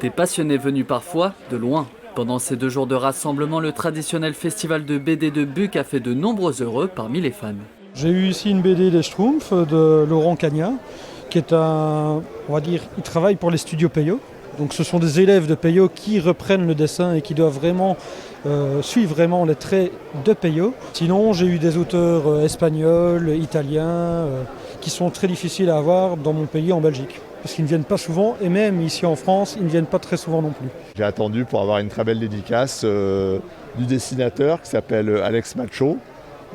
Des passionnés venus parfois de loin. Pendant ces 2 jours de rassemblement, le traditionnel festival de BD de Buc a fait de nombreux heureux parmi les fans. J'ai eu ici une BD Les Schtroumpfs de Laurent Cagnat, qui est on va dire, il travaille pour les studios Peyo. Donc ce sont des élèves de Peyo qui reprennent le dessin et qui doivent vraiment suivre vraiment les traits de Peyo. Sinon, j'ai eu des auteurs espagnols, italiens, qui sont très difficiles à avoir dans mon pays, en Belgique. Parce qu'ils ne viennent pas souvent, et même ici en France, ils ne viennent pas très souvent non plus. J'ai attendu pour avoir une très belle dédicace du dessinateur qui s'appelle Alex Macho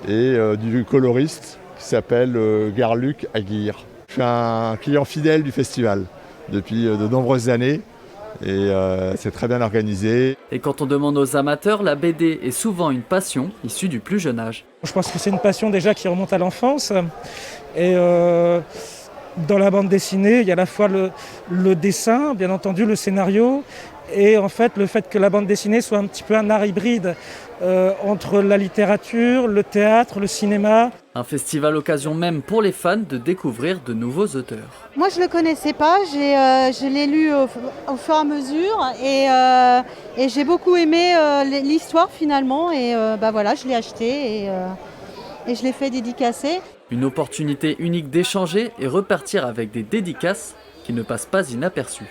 et du coloriste qui s'appelle Garluc Aguirre. Je suis un client fidèle du festival depuis de nombreuses années et c'est très bien organisé. Et quand on demande aux amateurs, la BD est souvent une passion issue du plus jeune âge. Je pense que c'est une passion déjà qui remonte à l'enfance. Et dans la bande dessinée, il y a à la fois le dessin, bien entendu, le scénario, et en fait le fait que la bande dessinée soit un petit peu un art hybride entre la littérature, le théâtre, le cinéma. Un festival occasion même pour les fans de découvrir de nouveaux auteurs. Moi je ne le connaissais pas, je l'ai lu au fur et à mesure et j'ai beaucoup aimé l'histoire finalement et voilà, je l'ai acheté et je l'ai fait dédicacer. Une opportunité unique d'échanger et repartir avec des dédicaces qui ne passent pas inaperçues.